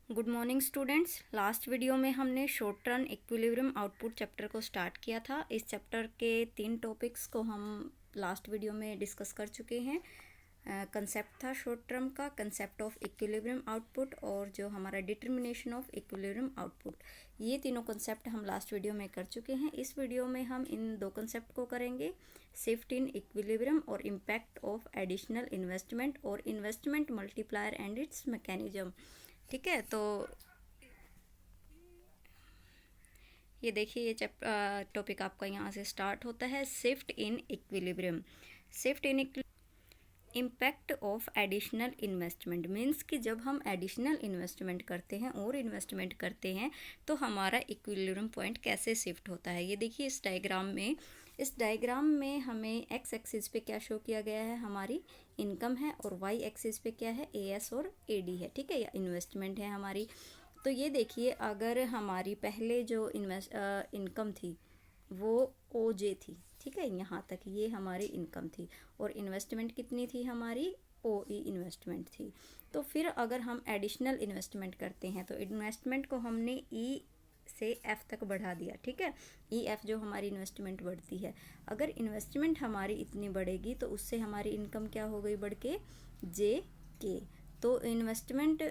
Good morning students. Last video में हमने short run equilibrium output chapter को start किया था। इस चैप्टर के 3 टॉपिक्स को हम लास्ट वीडियो में डिस्कस कर चुके हैं। कंसेप्ट था शॉर्ट टर्म का, कंसेप्ट ऑफ इक्विलिब्रियम आउटपुट और जो हमारा डिटर्मिनेशन ऑफ इक्विलिब्रियम आउटपुट, ये तीनों कंसेप्ट हम लास्ट वीडियो में कर चुके हैं। इस वीडियो में हम इन दो कंसेप्ट को करेंगे, शिफ्ट इन इक्विलिब्रियम और इम्पैक्ट ऑफ एडिशनल इन्वेस्टमेंट और investment multiplier and it's mechanism. ठीक है, तो ये देखिए, ये टॉपिक आपका यहाँ से स्टार्ट होता है, shift in equilibrium. Shift in impact of additional investment means कि जब हम एडिशनल इन्वेस्टमेंट करते हैं और इन्वेस्टमेंट करते हैं तो हमारा इक्विलिब्रियम पॉइंट कैसे शिफ्ट होता है। ये देखिए इस डायग्राम में हमें एक्स एक्सिस पे क्या शो किया गया है, हमारी इनकम है, और वाई एक्सिस पे क्या है, एएस और एडी है। ठीक है, या इन्वेस्टमेंट है हमारी। तो ये देखिए, अगर हमारी पहले जो इनकम थी वो ओजे थी, ठीक है, यहाँ तक ये हमारी इनकम थी, और इन्वेस्टमेंट कितनी थी हमारी, ओ ई इन्वेस्टमेंट थी। तो फिर अगर हम एडिशनल इन्वेस्टमेंट करते हैं तो इन्वेस्टमेंट को हमने ई से एफ तक बढ़ा दिया। ठीक है, ई एफ जो हमारी इन्वेस्टमेंट बढ़ती है, अगर इन्वेस्टमेंट हमारी इतनी बढ़ेगी तो उससे हमारी इनकम क्या हो गई, बढ़ के जे के। तो इन्वेस्टमेंट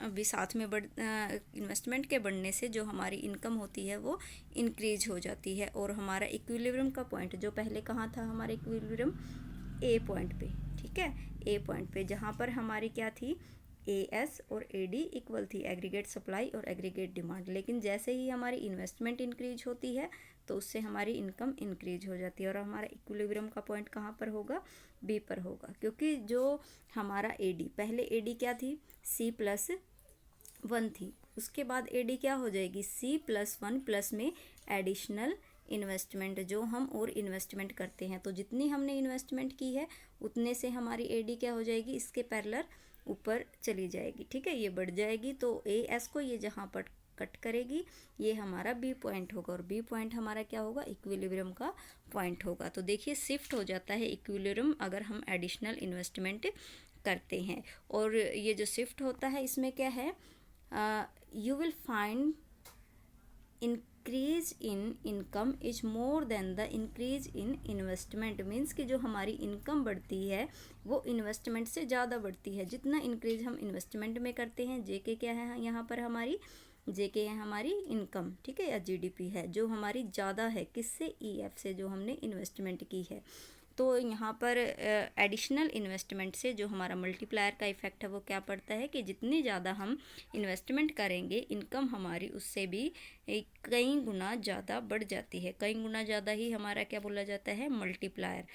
भी साथ में इन्वेस्टमेंट के बढ़ने से जो हमारी इनकम होती है वो इंक्रीज हो जाती है, और हमारा इक्विलिब्रियम का पॉइंट जो पहले कहाँ था, हमारा इक्विलिब्रियम ए पॉइंट पे। ठीक है, ए पॉइंट पे जहाँ पर हमारी क्या थी, ए एस और ए डी इक्वल थी, एग्रीगेट सप्लाई और एग्रीगेट डिमांड। लेकिन जैसे ही हमारी इन्वेस्टमेंट इंक्रीज होती है तो उससे हमारी इनकम इंक्रीज हो जाती है, और हमारा इक्विलिब्रियम का पॉइंट कहाँ पर होगा, बी पर होगा। क्योंकि जो हमारा ए डी, पहले ए डी क्या थी, सी प्लस 1 थी, उसके बाद ए डी क्या हो जाएगी, सी प्लस 1 प्लस में एडिशनल इन्वेस्टमेंट जो हम और इन्वेस्टमेंट करते हैं, तो जितनी हमने इन्वेस्टमेंट की है उतने से हमारी ए डी क्या हो जाएगी, इसके पैरेलल ऊपर चली जाएगी। ठीक है, ये बढ़ जाएगी, तो ए एस को ये जहाँ पर कट करेगी ये हमारा बी पॉइंट होगा, और बी पॉइंट हमारा क्या होगा, इक्विलिब्रियम का पॉइंट होगा। तो देखिए, शिफ्ट हो जाता है इक्विलिब्रियम अगर हम एडिशनल इन्वेस्टमेंट करते हैं। और ये जो शिफ्ट होता है इसमें क्या है, you will find increase in income is more than the increase in investment। Means कि जो हमारी इनकम बढ़ती है वो इन्वेस्टमेंट से ज़्यादा बढ़ती है। जितना इंक्रीज हम इन्वेस्टमेंट में करते हैं, जेके क्या है यहाँ पर हमारी, जेके है हमारी इनकम, ठीक है, या जीडीपी है जो हमारी ज़्यादा है, किससे, ईएफ से, जो हमने इन्वेस्टमेंट की है। तो यहाँ पर एडिशनल इन्वेस्टमेंट से जो हमारा मल्टीप्लायर का इफ़ेक्ट है वो क्या पड़ता है कि जितनी ज़्यादा हम इन्वेस्टमेंट करेंगे इनकम हमारी उससे भी कई गुना ज़्यादा बढ़ जाती है। कई गुना ज़्यादा ही हमारा क्या बोला जाता है, मल्टीप्लायर।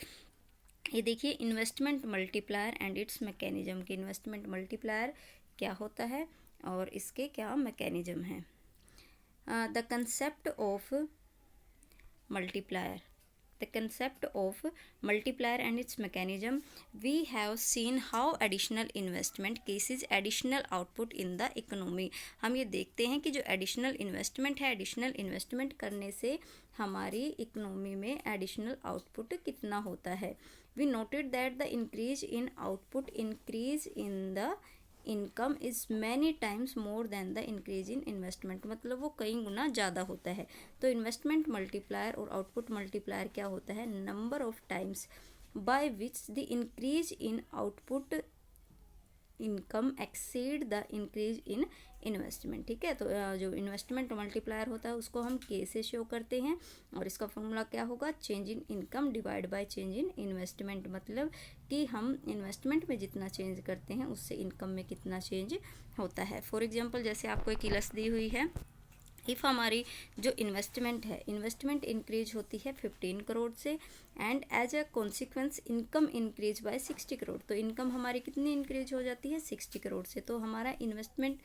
ये देखिए, investment multiplier and it's mechanism, कि इन्वेस्टमेंट मल्टीप्लायर क्या होता है और इसके क्या मैकेनिज्म है। The concept of multiplier, the concept of multiplier and its mechanism, we have seen how additional investment cases additional output in the economy। हम ये देखते हैं कि जो एडिशनल इन्वेस्टमेंट है, एडिशनल इन्वेस्टमेंट करने से हमारी इकोनॉमी में एडिशनल आउटपुट कितना होता है। we noted that the increase in output increase in the income is many times more than the increase in investment, मतलब वो कई गुना ज़्यादा होता है। तो इन्वेस्टमेंट मल्टीप्लायर और आउटपुट मल्टीप्लायर क्या होता है, number of times by which the increase in output income exceed the increase in investment. ठीक है, तो जो इन्वेस्टमेंट मल्टीप्लायर होता है उसको हम के से शो करते हैं, और इसका फॉर्मूला क्या होगा, change in income divide by change in investment. मतलब कि हम इन्वेस्टमेंट में जितना चेंज करते हैं उससे इनकम में कितना चेंज होता है। फॉर एग्जांपल, जैसे आपको एक इलस दी हुई है, इफ़ हमारी जो इन्वेस्टमेंट है, इन्वेस्टमेंट इंक्रीज होती है 15 करोड़ से, and as a consequence income increase by 60 crore. तो इनकम हमारी कितनी इंक्रीज हो जाती है, 60 करोड़ से। तो हमारा इन्वेस्टमेंट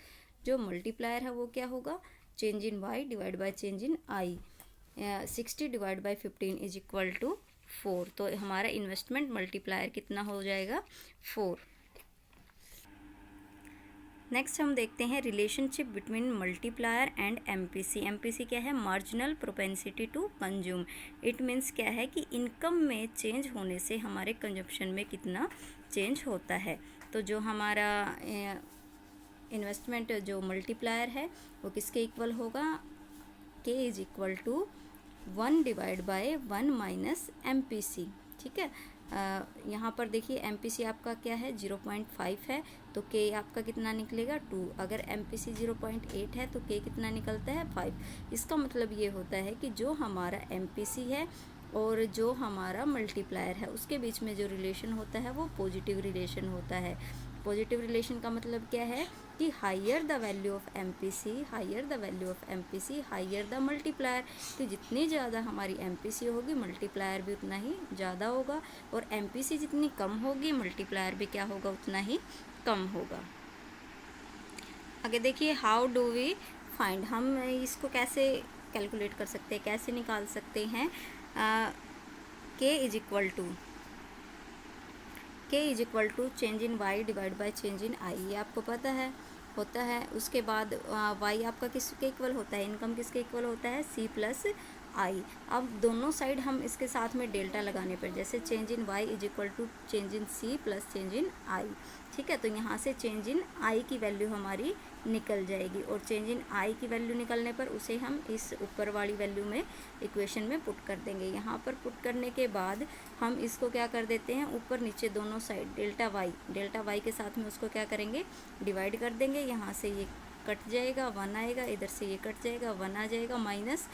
जो मल्टीप्लायर है वो क्या होगा, change in Y divide by change in I. 60 divide by 15 is equal to 4। तो हमारा इन्वेस्टमेंट मल्टीप्लायर कितना हो जाएगा, 4। नेक्स्ट हम देखते हैं relationship between multiplier and MPC. MPC क्या है, marginal propensity to consume. It means क्या है कि इनकम में चेंज होने से हमारे कंजप्शन में कितना चेंज होता है। तो जो हमारा इन्वेस्टमेंट जो मल्टीप्लायर है वो किसके इक्वल होगा, K is equal to 1 divide by 1 minus MPC। ठीक है, यहाँ पर देखिए MPC आपका क्या है 0.5 है, तो K आपका कितना निकलेगा 2। अगर MPC 0.8 है तो K कितना निकलता है 5। इसका मतलब ये होता है कि जो हमारा MPC है और जो हमारा मल्टीप्लायर है उसके बीच में जो रिलेशन होता है वो पॉजिटिव रिलेशन होता है। पॉजिटिव रिलेशन का मतलब क्या है कि higher the value of MPC, higher the value of MPC, higher the multiplier. तो जितनी ज़्यादा हमारी MPC होगी मल्टीप्लायर भी उतना ही ज़्यादा होगा, और MPC जितनी कम होगी मल्टीप्लायर भी क्या होगा, उतना ही कम होगा। आगे देखिए, हाउ डू वी फाइंड, हम इसको कैसे कैलकुलेट कर सकते हैं, कैसे निकाल सकते हैं। K is equal to change in Y divide by change in I, ये आपको पता है होता है। उसके बाद Y आपका किसके इक्वल होता है, इनकम किसके इक्वल होता है, C प्लस I। अब दोनों साइड हम इसके साथ में डेल्टा लगाने पर, जैसे change in Y is equal to change in C plus change in I। ठीक है, तो यहाँ से चेंज इन I की वैल्यू हमारी निकल जाएगी, और चेंज इन I की वैल्यू निकलने पर उसे हम इस ऊपर वाली वैल्यू में इक्वेशन में पुट कर देंगे। यहाँ पर पुट करने के बाद हम इसको क्या कर देते हैं, ऊपर नीचे दोनों साइड डेल्टा y के साथ में उसको क्या करेंगे, डिवाइड कर देंगे। यहाँ से ये कट जाएगा, 1 आएगा, इधर से ये कट जाएगा, 1 आ जाएगा, minus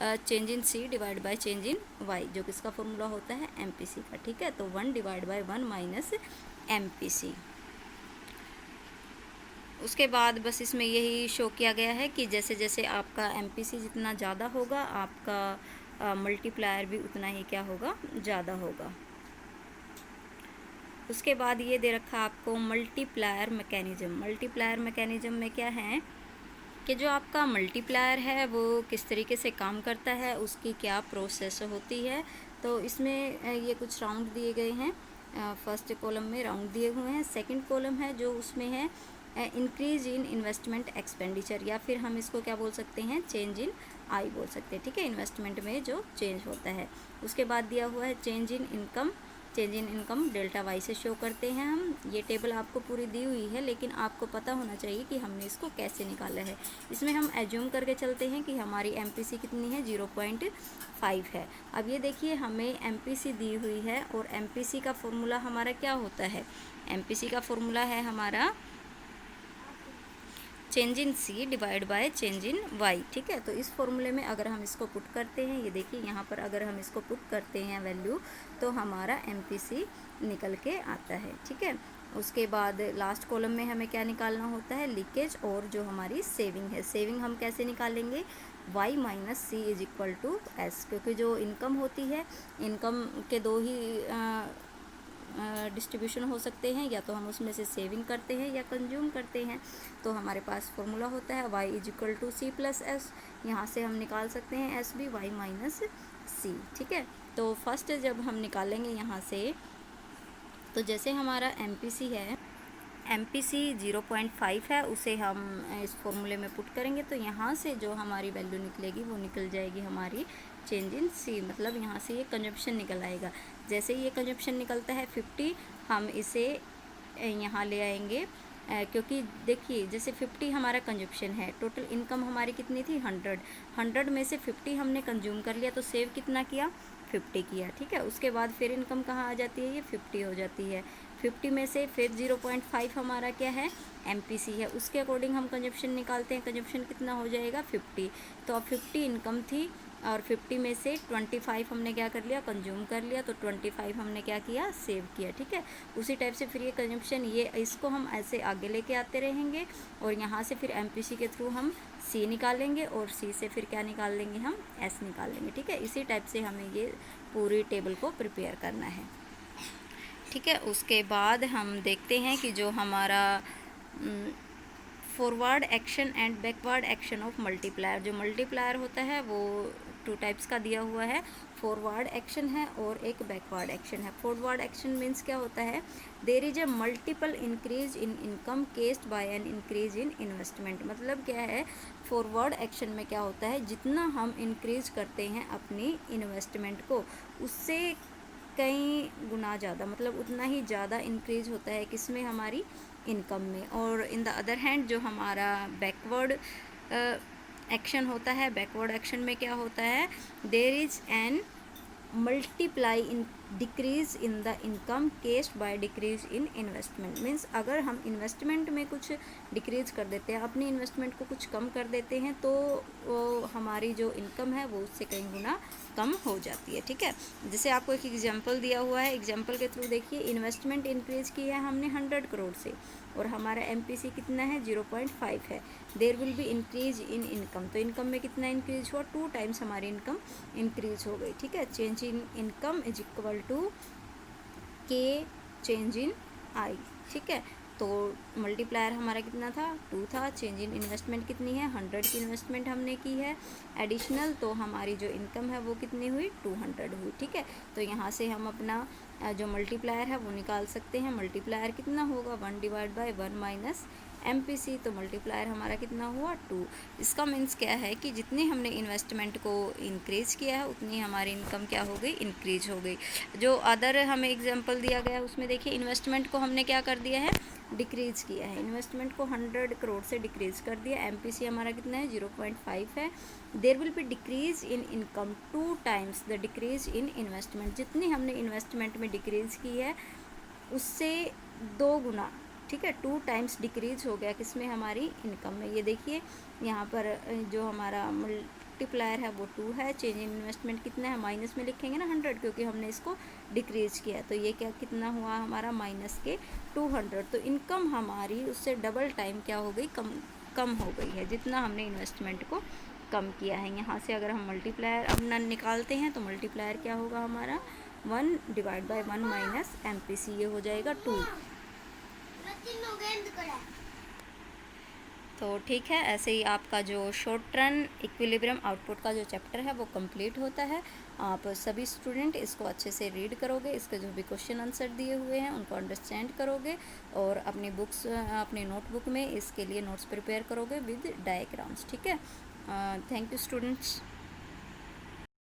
change in C divide by change in Y, जो किसका फॉर्मूला होता है MPC का। ठीक है, तो 1 डिवाइड बाय 1 माइनस MPC। उसके बाद बस इसमें यही शो किया गया है कि जैसे जैसे आपका MPC जितना ज़्यादा होगा आपका मल्टीप्लायर भी उतना ही क्या होगा, ज़्यादा होगा। उसके बाद ये दे रखा आपको मल्टीप्लायर मैकेनिज्म। मल्टीप्लायर मैकेनिज्म में क्या है कि जो आपका मल्टीप्लायर है वो किस तरीके से काम करता है, उसकी क्या प्रोसेस होती है। तो इसमें ये कुछ राउंड दिए गए हैं। फर्स्ट कॉलम में राउंड दिए हुए हैं, सेकंड कॉलम है जो उसमें है इंक्रीज इन इन्वेस्टमेंट एक्सपेंडिचर, या फिर हम इसको क्या बोल सकते हैं, चेंज इन आई बोल सकते हैं। ठीक है, इन्वेस्टमेंट में जो चेंज होता है। उसके बाद दिया हुआ है change in income. Change in income delta Y से शो करते हैं हम। ये टेबल आपको पूरी दी हुई है, लेकिन आपको पता होना चाहिए कि हमने इसको कैसे निकाला है। इसमें हम एज्यूम करके चलते हैं कि हमारी MPC कितनी है, 0.5 है। अब ये देखिए हमें MPC दी हुई है, और MPC का फॉर्मूला हमारा क्या होता है, MPC का फॉर्मूला है हमारा change in C divide by change in Y। ठीक है, तो इस फॉर्मूले में अगर हम इसको पुट करते हैं, ये देखिए यहाँ पर अगर हम इसको पुट करते हैं वैल्यू, तो हमारा MPC निकल के आता है। ठीक है, उसके बाद लास्ट कॉलम में हमें क्या निकालना होता है, लीकेज और जो हमारी सेविंग है। सेविंग हम कैसे निकालेंगे, Y minus C is equal to S, क्योंकि जो इनकम होती है, इनकम के दो ही डिस्ट्रीब्यूशन हो सकते हैं, या तो हम उसमें से सेविंग करते हैं या कंज्यूम करते हैं। तो हमारे पास फॉर्मूला होता है y is equal to C plus S। यहाँ से हम निकाल सकते हैं S भी, y माइनस C। ठीक है, तो फर्स्ट जब हम निकालेंगे यहाँ से, तो जैसे हमारा MPC है, MPC 0.5 है, उसे हम इस फॉर्मूले में पुट करेंगे, तो यहाँ से जो हमारी वैल्यू निकलेगी वो निकल जाएगी हमारी चेंज इन C, मतलब यहाँ से ये कंजप्शन निकल आएगा। जैसे ये कंजप्शन निकलता है 50, हम इसे यहाँ ले आएंगे, क्योंकि देखिए जैसे 50 हमारा कंजप्शन है, टोटल इनकम हमारी कितनी थी 100 में से 50 हमने कंज्यूम कर लिया, तो सेव कितना किया 50 किया। ठीक है, उसके बाद फिर इनकम कहाँ आ जाती है, ये 50 हो जाती है। 50 में से फिर 0.5 हमारा क्या है, MPC है, उसके अकॉर्डिंग हम कंजप्शन निकालते हैं। कंजप्शन कितना हो जाएगा 50, तो अब 50 इनकम थी, और 50 में से 25 हमने क्या कर लिया, कंज्यूम कर लिया, तो 25 हमने क्या किया, सेव किया। ठीक है, उसी टाइप से फिर ये कंजप्शन, ये इसको हम ऐसे आगे लेके आते रहेंगे, और यहाँ से फिर MPC के थ्रू हम C निकालेंगे, और C से फिर क्या निकाल लेंगे, हम S निकाल लेंगे। ठीक है, इसी टाइप से हमें ये पूरी टेबल को प्रिपेयर करना है। ठीक है, उसके बाद हम देखते हैं कि जो हमारा forward action and backward action of multiplier, जो मल्टीप्लायर होता है वो 2 टाइप्स का दिया हुआ है, फॉरवर्ड एक्शन है और एक बैकवर्ड एक्शन है। फॉरवर्ड एक्शन मीन्स क्या होता है, there is a multiple increase in income caused by an increase in investment. मतलब क्या है, फॉरवर्ड एक्शन में क्या होता है, जितना हम इंक्रीज करते हैं अपनी इन्वेस्टमेंट को, उससे कई गुना ज़्यादा, मतलब उतना ही ज़्यादा इंक्रीज होता है किसमें, हमारी इनकम में। और इन द अदर हैंड जो हमारा बैकवर्ड एक्शन होता है, बैकवर्ड एक्शन में क्या होता है, there is an multiply in decrease in the income caused by decrease in investment. Means अगर हम इन्वेस्टमेंट में कुछ डिक्रीज कर देते हैं, अपनी इन्वेस्टमेंट को कुछ कम कर देते हैं, तो वो हमारी जो इनकम है वो उससे कई गुना कम हो जाती है। ठीक है, जैसे आपको एक एग्जांपल दिया हुआ है, एग्जांपल के थ्रू देखिए, इन्वेस्टमेंट इंक्रीज की है हमने 100 करोड़ से और हमारा एमपीसी कितना है 0.5 है। There will be increase in income, तो इनकम में कितना इंक्रीज हुआ, 2 टाइम्स हमारी इनकम इंक्रीज हो गई। ठीक है, change in income is equal to K change in I. ठीक है, तो मल्टीप्लायर हमारा कितना था, 2 था। चेंज इन इन्वेस्टमेंट कितनी है, 100 की इन्वेस्टमेंट हमने की है एडिशनल, तो हमारी जो इनकम है वो कितनी हुई, 200 हुई। ठीक है, तो यहाँ से हम अपना जो मल्टीप्लायर है वो निकाल सकते हैं। मल्टीप्लायर कितना होगा, 1 डिवाइड बाई 1 माइनस एमपीसी, तो मल्टीप्लायर हमारा कितना हुआ, 2। इसका मीन्स क्या है कि जितनी हमने इन्वेस्टमेंट को इंक्रीज़ किया है उतनी हमारी इनकम क्या हो गई, इंक्रीज हो गई। जो अदर हमें एग्जांपल दिया गया है उसमें देखिए, इन्वेस्टमेंट को हमने क्या कर दिया है, डिक्रीज़ किया है। इन्वेस्टमेंट को 100 करोड़ से डिक्रीज़ कर दिया, एमपीसी हमारा कितना है 0.5 है। There will be decrease in income 2 times the decrease in investment, जितनी हमने इन्वेस्टमेंट में डिक्रीज़ की है उससे 2 गुना। ठीक है, 2 टाइम्स डिक्रीज हो गया किसमें, हमारी इनकम में। ये देखिए यहाँ पर जो हमारा मल्टीप्लायर है वो 2 है, चेंज इन इन्वेस्टमेंट कितना है, माइनस में लिखेंगे ना 100, क्योंकि हमने इसको डिक्रीज किया, तो ये क्या कितना हुआ हमारा, माइनस के 200। तो इनकम हमारी उससे डबल टाइम क्या हो गई, कम हो गई है, जितना हमने इन्वेस्टमेंट को कम किया है। यहाँ से अगर हम मल्टीप्लायर अपना निकालते हैं तो मल्टीप्लायर क्या होगा हमारा, 1 डिवाइड बाई 1 माइनस एमपीसी, ये हो जाएगा 2। तो ठीक है, ऐसे ही आपका जो शॉर्ट रन इक्विलिब्रियम आउटपुट का जो चैप्टर है वो कंप्लीट होता है। आप सभी स्टूडेंट इसको अच्छे से रीड करोगे, इसके जो भी क्वेश्चन आंसर दिए हुए हैं उनको अंडरस्टैंड करोगे और अपनी बुक्स, अपनी नोटबुक में इसके लिए नोट्स प्रिपेयर करोगे विद डायग्राम्स। ठीक है, थैंक यू स्टूडेंट्स।